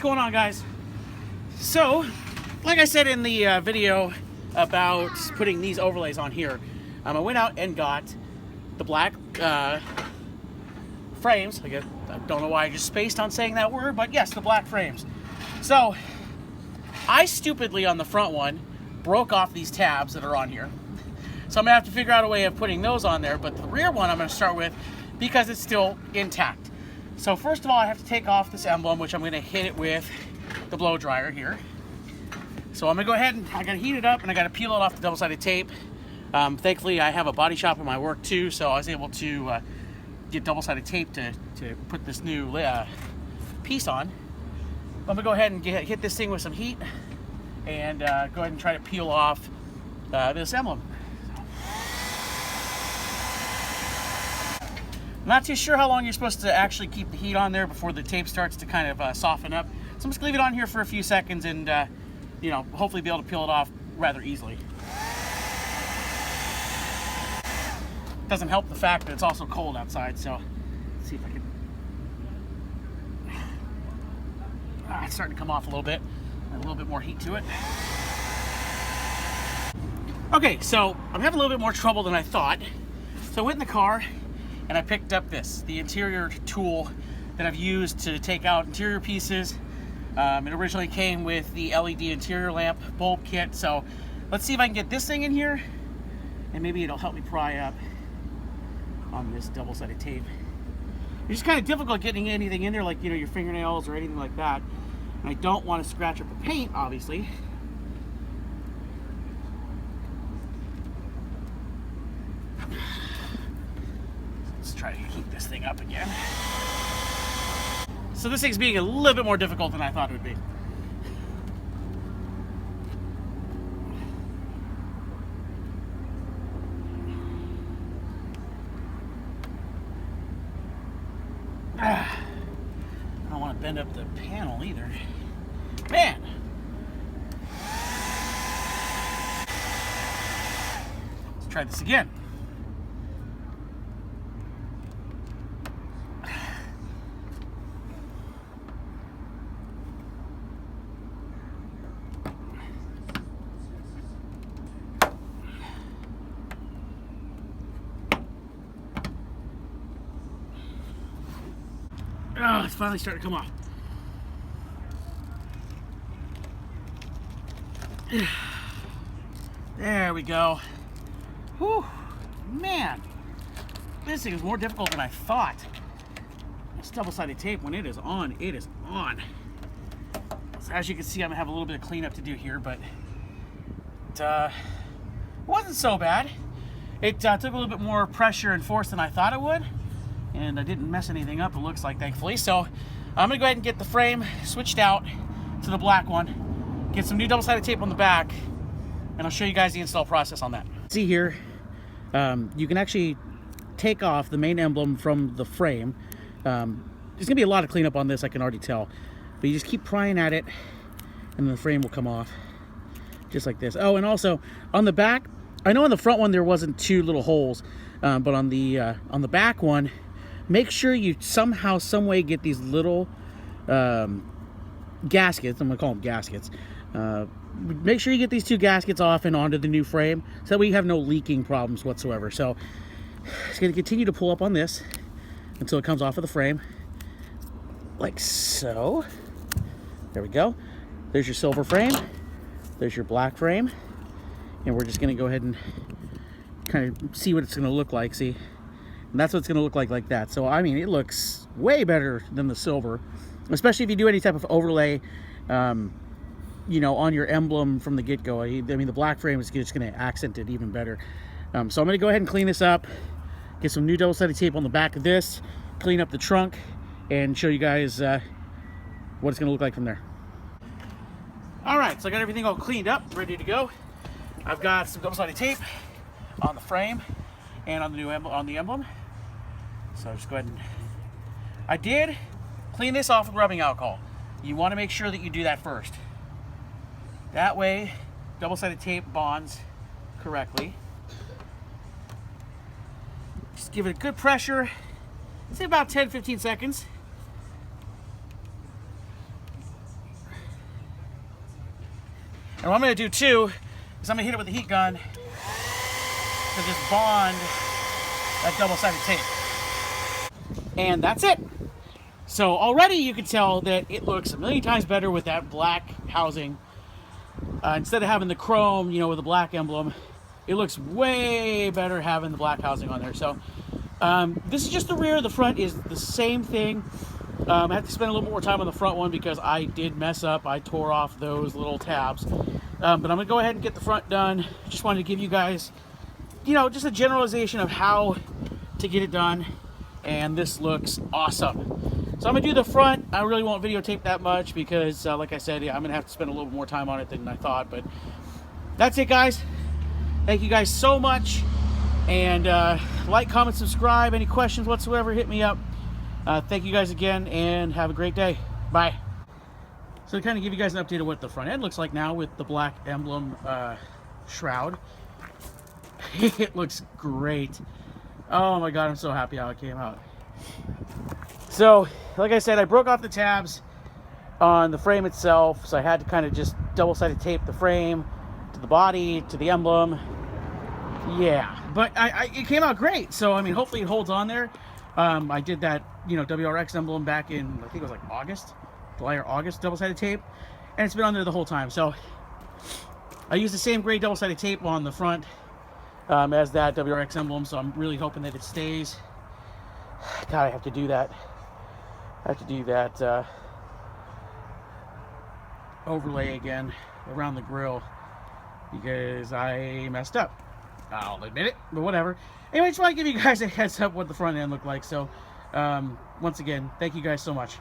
going on, guys? So, like I said in the video about putting these overlays on here, I went out and got the black frames. I don't know why I just spaced on saying that word, but yes, the black frames. So, I stupidly on the front one broke off these tabs that are on here. So I'm gonna have to figure out a way of putting those on there, but the rear one I'm gonna start with because it's still intact. So first of all, I have to take off this emblem, which I'm gonna hit it with the blow dryer here. So I'm gonna go ahead and I gotta heat it up and I gotta peel it off the double-sided tape. Thankfully, I have a body shop in my work too, so I was able to get double-sided tape to put this new piece on. I'm gonna go ahead and hit this thing with some heat and go ahead and try to peel off this emblem. I'm not too sure how long you're supposed to actually keep the heat on there before the tape starts to kind of soften up. So I'm just gonna leave it on here for a few seconds and you know, hopefully be able to peel it off rather easily. Doesn't help the fact that it's also cold outside, so let's see if I can. It's starting to come off a little bit. A little bit more heat to it. Okay, so I'm having a little bit more trouble than I thought. So I went in the car and I picked up the interior tool that I've used to take out interior pieces. It originally came with the LED interior lamp bulb kit, so let's see if I can get this thing in here and maybe it'll help me pry up on this double-sided tape. It's just kind of difficult getting anything in there, like, you know, your fingernails or anything like that. And I don't want to scratch up the paint, obviously. Let's try to heat this thing up again. So this thing's being a little bit more difficult than I thought it would be. I don't want to bend up the panel either. Man! Let's try this again. Oh, it's finally starting to come off. There we go. Whew, man. This thing is more difficult than I thought. This double-sided tape, when it is on, it is on. So as you can see, I'm gonna have a little bit of cleanup to do here, but it wasn't so bad. It took a little bit more pressure and force than I thought it would. And I didn't mess anything up, it looks like, thankfully. So I'm gonna go ahead and get the frame switched out to the black one, get some new double-sided tape on the back, and I'll show you guys the install process on that. See here, you can actually take off the main emblem from the frame. There's gonna be a lot of cleanup on this, I can already tell. But you just keep prying at it, and then the frame will come off, just like this. Oh, and also, on the back, I know on the front one there wasn't two little holes, but on the back one, make sure you somehow, some way get these little gaskets. I'm gonna call them gaskets. Make sure you get these two gaskets off and onto the new frame so that we have no leaking problems whatsoever. So it's gonna continue to pull up on this until it comes off of the frame, like so. There we go. There's your silver frame. There's your black frame. And we're just gonna go ahead and kind of see what it's gonna look like, see? And that's what it's going to look like that. So, I mean, it looks way better than the silver, especially if you do any type of overlay, you know, on your emblem from the get-go. I mean, the black frame is just going to accent it even better. So I'm going to go ahead and clean this up, get some new double-sided tape on the back of this, clean up the trunk, and show you guys what it's going to look like from there. All right, so I got everything all cleaned up, ready to go. I've got some double-sided tape on the frame and on the new emblem. So just go ahead and I did clean this off with rubbing alcohol. You want to make sure that you do that first. That way, double-sided tape bonds correctly. Just give it a good pressure. Say about 10-15 seconds. And what I'm going to do too is I'm going to hit it with the heat gun to just bond that double-sided tape. And that's it. So already you can tell that it looks a million times better with that black housing. Instead of having the chrome, you know, with the black emblem, it looks way better having the black housing on there. So this is just the rear. The front is the same thing. I have to spend a little more time on the front one because I did mess up. I tore off those little tabs. But I'm going to go ahead and get the front done. Just wanted to give you guys, you know, just a generalization of how to get it done. And this looks awesome. So I'm going to do the front. I really won't videotape that much because, like I said, yeah, I'm going to have to spend a little more time on it than I thought. But that's it, guys. Thank you guys so much. And like, comment, subscribe. Any questions whatsoever, hit me up. Thank you guys again, and have a great day. Bye. So to kind of give you guys an update of what the front end looks like now with the black emblem shroud. It looks great. Oh my god, I'm so happy how it came out. So, like I said, I broke off the tabs on the frame itself, so I had to kind of just double-sided tape the frame to the body, to the emblem. Yeah, but it came out great. So, I mean, hopefully it holds on there. I did that, you know, WRX emblem back in, I think it was like August, July or August, double-sided tape, and it's been on there the whole time. So, I used the same gray double-sided tape on the front as that WRX emblem, so I'm really hoping that it stays. God, I have to do that. I have to do that overlay again around the grill because I messed up. I'll admit it, but whatever. Anyway, just want to give you guys a heads up what the front end looked like. So, once again, thank you guys so much.